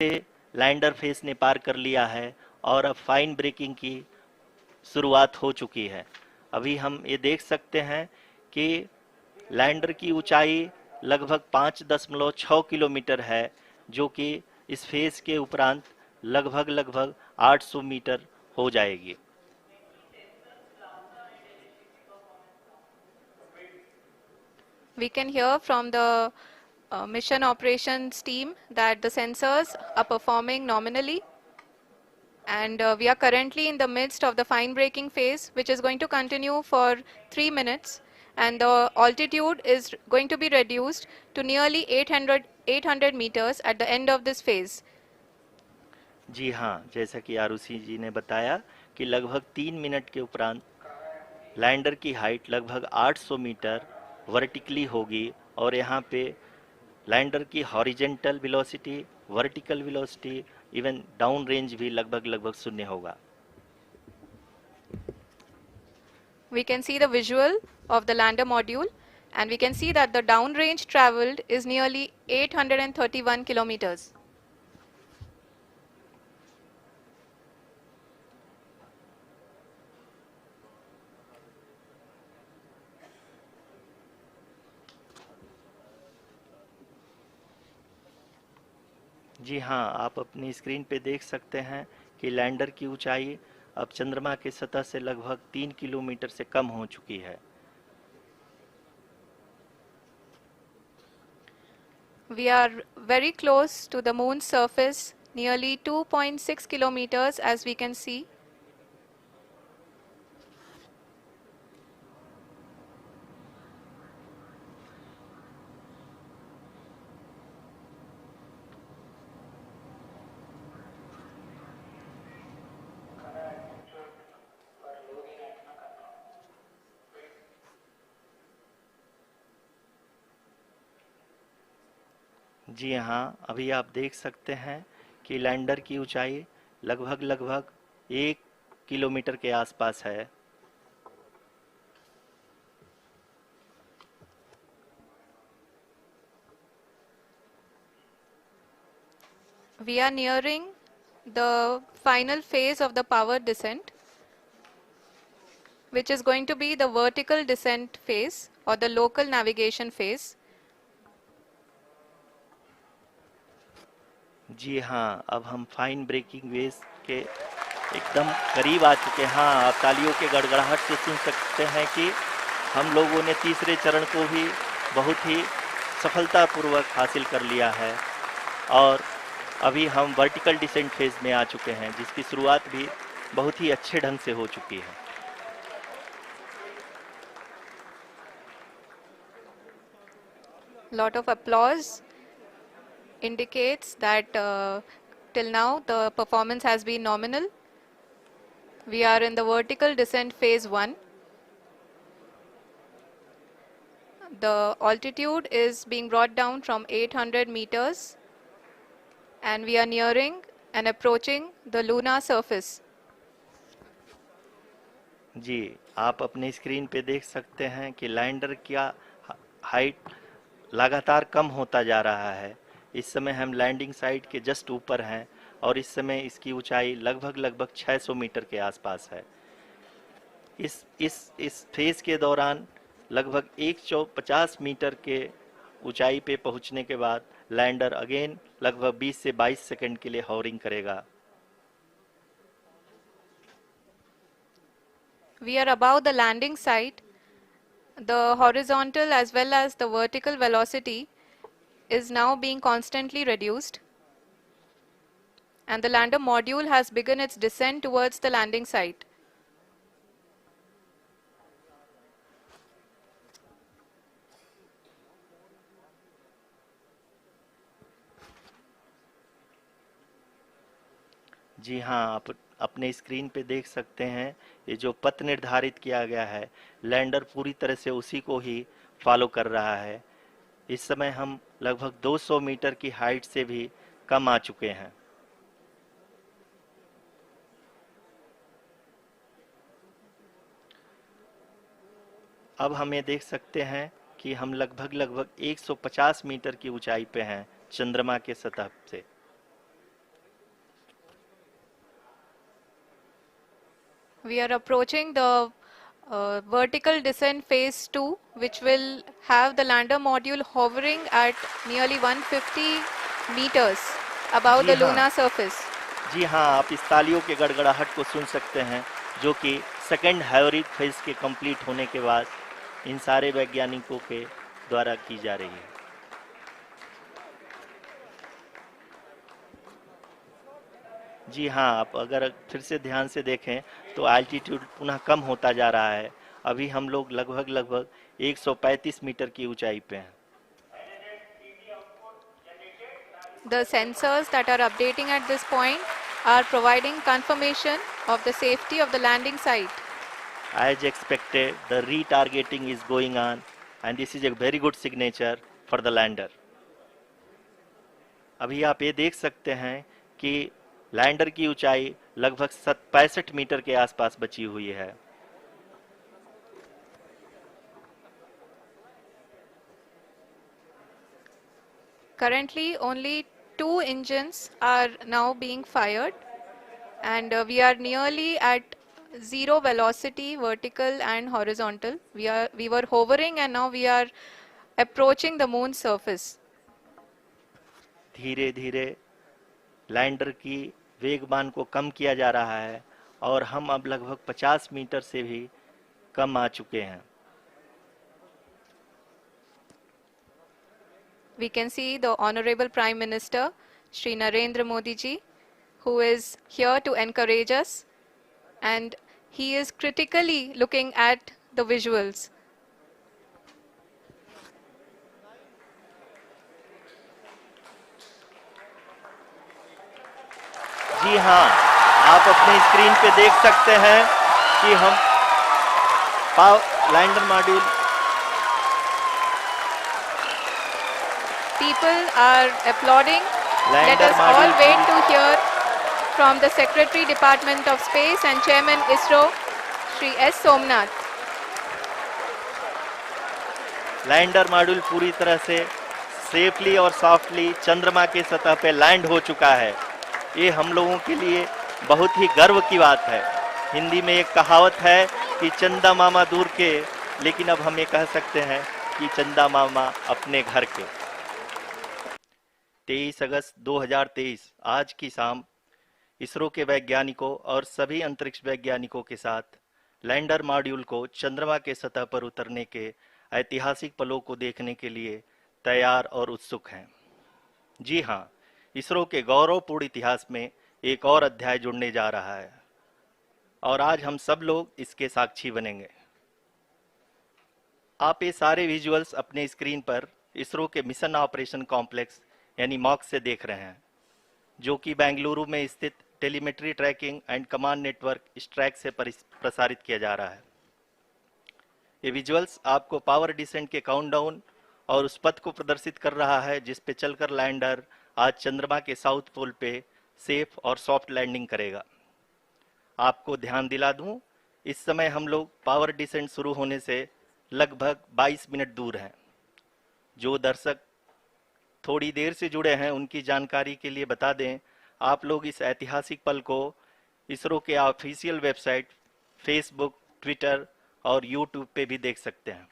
Lander face ने पार कर लिया है और अब फाइन ब्रेकिंग की शुरुआत हो चुकी है। अभी हम ये देख सकते हैं कि लैंडर की ऊंचाई लगभग 5.6 किलोमीटर है, जो कि इस फेज के उपरांत लगभग 800 मीटर हो जाएगी। We can hear from the mission operations team that the sensors are performing nominally, and we are currently in the midst of the fine braking phase, which is going to continue for 3 minutes, and the altitude is going to be reduced to nearly 800 meters at the end of this phase. जी हाँ, जैसा कि आरुषि जी ने बताया कि लगभग 3 minute के उपरांत lander की हाइट लगभग 800 मीटर वर्टिकली होगी और यहाँ पे लैंडर की horizontal velocity, vertical velocity, even down range भी लगभग शून्य होगा। We can see the visual of the lander module, and we can see that the downrange traveled is nearly 831 kilometers. जी हाँ, आप अपनी स्क्रीन पे देख सकते हैं कि लैंडर की ऊंचाई अब चंद्रमा की सतह से लगभग 3 किलोमीटर से कम हो चुकी है। We are very close to the moon's surface, nearly 2.6 kilometers as we can see. जी हाँ, अभी आप देख सकते हैं कि लैंडर की ऊंचाई लगभग 1 किलोमीटर के आसपास है। We are nearing the final phase of the power descent, which is going to be the vertical descent phase or the local navigation phase. जी हाँ, अब हम फाइन ब्रेकिंग वेव के एकदम करीब आ चुके हैं। हाँ, आप तालियों के गड़गड़ाहट से सुन सकते हैं कि हम लोगों ने तीसरे चरण को भी बहुत ही सफलतापूर्वक हासिल कर लिया है और अभी हम वर्टिकल डिसेंट फेज में आ चुके हैं, जिसकी शुरुआत भी बहुत ही अच्छे ढंग से हो चुकी है। Lot of applause indicates that till now the performance has been nominal. We are in the vertical descent phase 1. The altitude is being brought down from 800 meters, and we are nearing and approaching the lunar surface. जी, आप अपने screen पे देख सकते हैं कि lander का height लगातार कम होता जा रहा है। इस समय हम लैंडिंग साइट के जस्ट ऊपर हैं और इस समय इसकी ऊंचाई लगभग 600 मीटर के आसपास है। इस फेज के दौरान लगभग 150 मीटर के ऊंचाई पे पहुंचने के बाद लैंडर अगेन लगभग 20 से 22 सेकंड के लिए हॉवरिंग करेगा। We are above the landing site. The horizontal as well as the vertical velocity is now being constantly reduced, and the lander module has begun its descent towards the landing site. जी हाँ, आप अपने screen पे देख सकते हैं ये जो पथ निर्धारित किया गया है, लैंडर पूरी तरह से उसी को ही फॉलो कर रहा है। इस समय हम लगभग 200 मीटर की हाइट से भी कम आ चुके हैं। अब हम ये देख सकते हैं कि हम लगभग 150 मीटर की ऊंचाई पे हैं चंद्रमा के सतह से। We are approaching the vertical descent phase 2, which will have the lander module hovering at nearly 150 meters above ji the हाँ, lunar surface. जी हाँ, आप इस तालियों के गड़गड़ाहट को सुन सकते हैं, जो कि सेकंड हाइब्रिड फेज के कंप्लीट होने के बाद इन सारे वैज्ञानिकों के द्वारा की जा रही है। जी हाँ, आप अगर फिर से ध्यान से देखें तो एल्टीट्यूड पुनः कम होता जा रहा है। अभी हम लोग लगभग 135 मीटर की ऊंचाई पे हैं। The sensors that are updating at this point are providing confirmation of the safety of the landing site. As expected, the retargeting is going on and this is a very good signature for the lander. अभी आप ये देख सकते हैं कि lander की ऊंचाई लगभग 65 मीटर के आसपास बची हुई है। Currently, only 2 engines are now being fired, and we are nearly at zero velocity, vertical and horizontal. We were hovering, and now we are approaching the moon's surface. धीरे धीरे लैंडर की वेगमान को कम किया जा रहा है और हम अब लगभग 50 मीटर से भी कम आ चुके हैं। We can see the Honorable Prime Minister, Shri Narendra Modi ji, who is here to encourage us, and he is critically looking at the visuals. जी हाँ, आप अपने स्क्रीन पे देख सकते हैं कि हम lander module People are applauding. Let lander us all module wait to hear from the Secretary Department of Space and Chairman ISRO, Shri S. Somnath. Lander module पूरी तरह से सेफली और सॉफ्टली चंद्रमा के सतह पे लैंड हो चुका है। ये हम लोगों के लिए बहुत ही गर्व की बात है। हिंदी में एक कहावत है कि चंदा मामा दूर के, लेकिन अब हम ये कह सकते हैं कि चंदा मामा अपने घर के। 23 अगस्त 2023 आज की शाम इसरो के वैज्ञानिकों और सभी अंतरिक्ष वैज्ञानिकों के साथ लैंडर मॉड्यूल को चंद्रमा के सतह पर उतरने के ऐतिहासिक पलों को देखने के लिए तैयार और उत्सुक हैं। जी हाँ, इसरो के गौरवपूर्ण इतिहास में एक और अध्याय जुड़ने जा रहा है और आज हम सब लोग इसके साक्षी बनेंगे। आप ये सारे विजुअल्स अपने स्क्रीन पर इसरो के मिशन ऑपरेशन कॉम्प्लेक्स यानी मॉक्स से देख रहे हैं, जो कि बेंगलुरु में स्थित telemetry tracking and command network स्ट्रैक से प्रसारित किया जा रहा है। ये विजुअल्स आपको पावर डिसेंट के काउंटडाउन और उस पथ को प्रदर्शित कर रहा है जिस पे चलकर लैंडर आज चंद्रमा के साउथ पोल पे सेफ और सॉफ्ट लैंडिंग करेगा। आपको ध्यान दिला दूं, इस समय हम लोग पावर डिसेंट शुरू होने से लगभग 22 मिनट दूर हैं। जो दर्शक थोड़ी देर से जुड़े हैं उनकी जानकारी के लिए बता दें, आप लोग इस ऐतिहासिक पल को इसरो के ऑफिशियल वेबसाइट, फेसबुक, ट्विटर और यूट्यूब पे भी देख सकते हैं।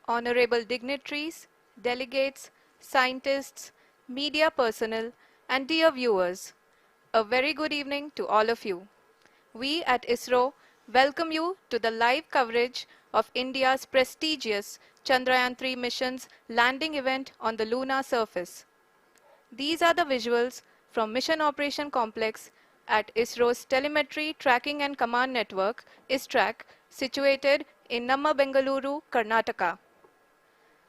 Honorable dignitaries, delegates, scientists, media personnel, and dear viewers, a very good evening to all of you. We at ISRO welcome you to the live coverage of India's prestigious Chandrayaan-3 mission's landing event on the lunar surface. These are the visuals from Mission Operation Complex at ISRO's Telemetry Tracking and Command Network, ISTRAC, situated in Namma, Bengaluru, Karnataka.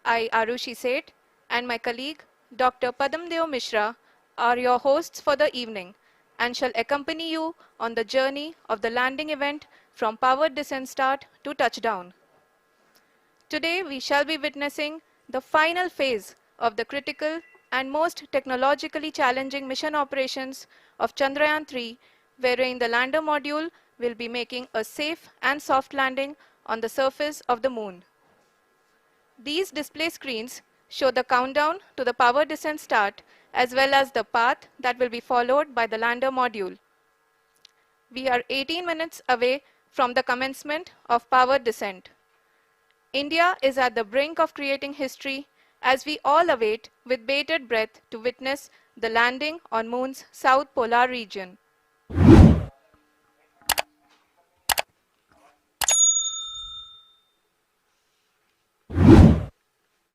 I, Arushi Seth, and my colleague, Dr. Padamdeo Mishra, are your hosts for the evening and shall accompany you on the journey of the landing event from powered descent start to touchdown. Today, we shall be witnessing the final phase of the critical and most technologically challenging mission operations of Chandrayaan-3, wherein the lander module will be making a safe and soft landing on the surface of the moon. These display screens show the countdown to the power descent start as well as the path that will be followed by the lander module. We are 18 minutes away from the commencement of power descent. India is at the brink of creating history as we all await with bated breath to witness the landing on Moon's south polar region.